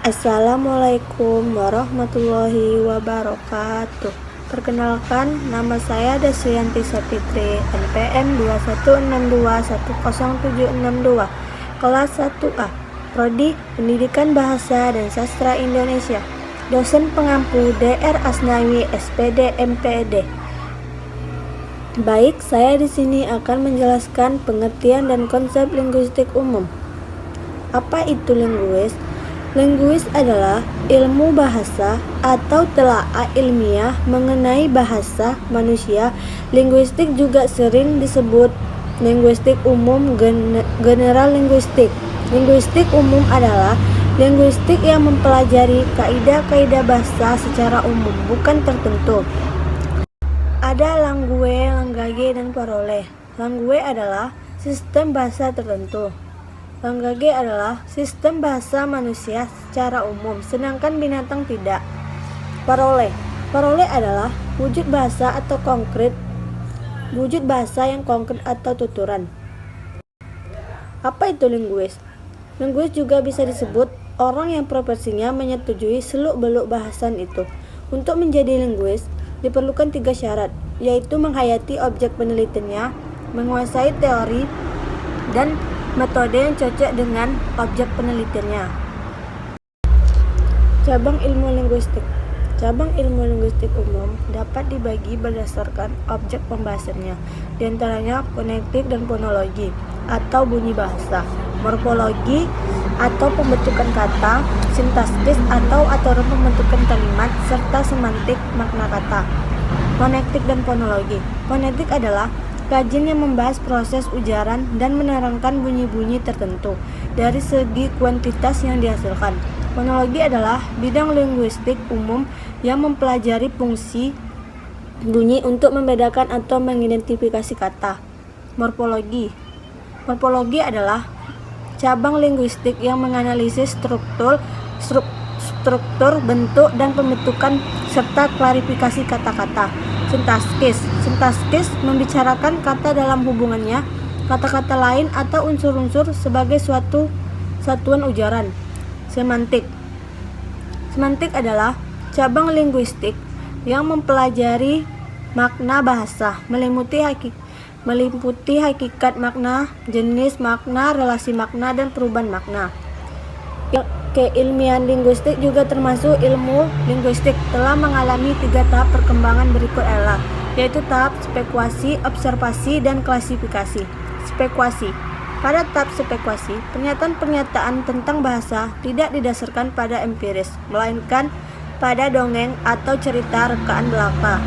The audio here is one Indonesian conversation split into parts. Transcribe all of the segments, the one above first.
Assalamualaikum warahmatullahi wabarakatuh. Perkenalkan, nama saya Dasrianti Sapitri, NPM 21621072, kelas 1A, Prodi Pendidikan Bahasa dan Sastra Indonesia. Dosen pengampu DR Asnawi, SPD, MPD. Baik, saya di sini akan menjelaskan pengertian dan konsep linguistik umum. Apa itu linguis? Linguis adalah ilmu bahasa atau telaah ilmiah mengenai bahasa manusia. Linguistik juga sering disebut linguistik umum, general linguistik. Linguistik umum adalah linguistik yang mempelajari kaidah-kaidah bahasa secara umum, bukan tertentu. Ada langue, langgage, dan parole. Langue adalah sistem bahasa tertentu. Langgage adalah sistem bahasa manusia secara umum, sedangkan binatang tidak. Parole. Parole adalah wujud bahasa atau konkret, wujud bahasa yang konkret atau tuturan. Apa itu linguis? Linguis juga bisa disebut orang yang profesinya menyetujui seluk-beluk bahasan itu. Untuk menjadi linguis, diperlukan 3 syarat, yaitu menghayati objek penelitiannya, menguasai teori, dan metode yang cocok dengan objek penelitiannya. Cabang ilmu linguistik. Cabang ilmu linguistik umum dapat dibagi berdasarkan objek pembahasannya, di antaranya fonetik dan fonologi atau bunyi bahasa, morfologi atau pembentukan kata, sintaksis atau aturan pembentukan kalimat, serta semantik makna kata. Fonetik dan fonologi. Fonetik adalah kajian yang membahas proses ujaran dan menerangkan bunyi-bunyi tertentu dari segi kuantitas yang dihasilkan. Fonologi adalah bidang linguistik umum yang mempelajari fungsi bunyi untuk membedakan atau mengidentifikasi kata. Morfologi. Morfologi adalah cabang linguistik yang menganalisis struktur, bentuk, dan pembentukan serta klarifikasi kata-kata. Sintaksis. Sintaksis membicarakan kata dalam hubungannya kata-kata lain atau unsur-unsur sebagai suatu satuan ujaran. Semantik. Semantik adalah cabang linguistik yang mempelajari makna bahasa, meliputi hakikat makna, jenis makna, relasi makna, dan perubahan makna. Keilmian linguistik juga termasuk ilmu linguistik telah mengalami 3 tahap perkembangan berikut adalah, yaitu tahap spekuasi, observasi, dan klasifikasi. Spekuasi. Pada tahap spekuasi, pernyataan-pernyataan tentang bahasa tidak didasarkan pada empiris, melainkan pada dongeng atau cerita rekaan belaka.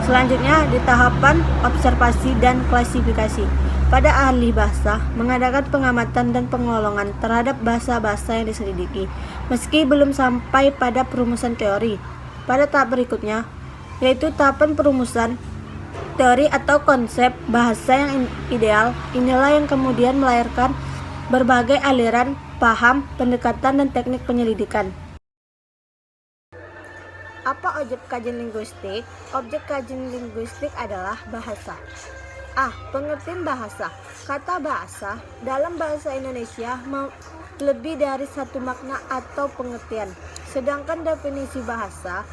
Selanjutnya, di tahapan observasi dan klasifikasi, pada ahli bahasa mengadakan pengamatan dan pengolongan terhadap bahasa-bahasa yang diselidiki, meski belum sampai pada perumusan teori. Pada tahap berikutnya, yaitu tahapan perumusan teori atau konsep bahasa yang ideal, inilah yang kemudian melahirkan berbagai aliran, paham, pendekatan, dan teknik penyelidikan. Apa objek kajian linguistik? Objek kajian linguistik adalah bahasa. Pengertian bahasa. Kata bahasa dalam bahasa Indonesia lebih dari satu makna atau pengertian. Sedangkan definisi bahasa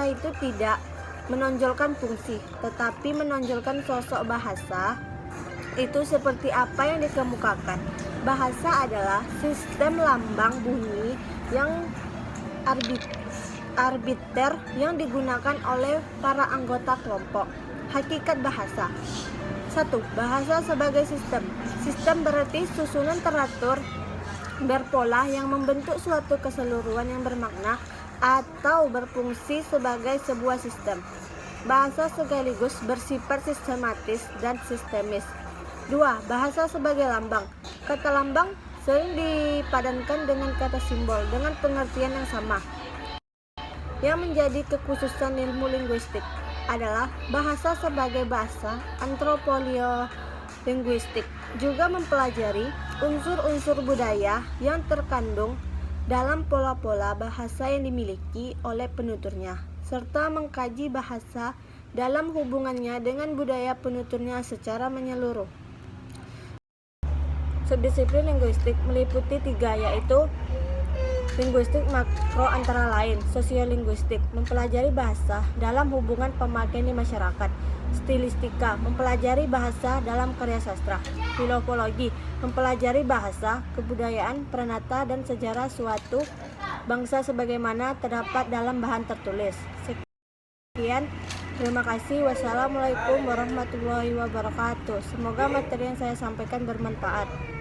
itu tidak menonjolkan fungsi, tetapi menonjolkan sosok bahasa itu seperti apa yang dikemukakan. Bahasa adalah sistem lambang bunyi yang arbiter yang digunakan oleh para anggota kelompok. Hakikat bahasa. 1. Bahasa sebagai sistem. Sistem berarti susunan teratur berpola yang membentuk suatu keseluruhan yang bermakna atau berfungsi sebagai sebuah sistem. Bahasa sekaligus bersifat sistematis dan sistemis. 2. Bahasa sebagai lambang. Kata lambang sering dipadankan dengan kata simbol dengan pengertian yang sama. Yang menjadi kekhususan ilmu linguistik adalah bahasa sebagai bahasa antropolinguistik, juga mempelajari unsur-unsur budaya yang terkandung dalam pola-pola bahasa yang dimiliki oleh penuturnya, serta mengkaji bahasa dalam hubungannya dengan budaya penuturnya secara menyeluruh. Subdisiplin linguistik meliputi 3, yaitu Linguistik makro antara lain sosiolinguistik, mempelajari bahasa dalam hubungan pemakai di masyarakat. Stilistika, mempelajari bahasa dalam karya sastra. Filologi, mempelajari bahasa, kebudayaan, pranata, dan sejarah suatu bangsa sebagaimana terdapat dalam bahan tertulis. Sekian, terima kasih. Wassalamualaikum warahmatullahi wabarakatuh. Semoga materi yang saya sampaikan bermanfaat.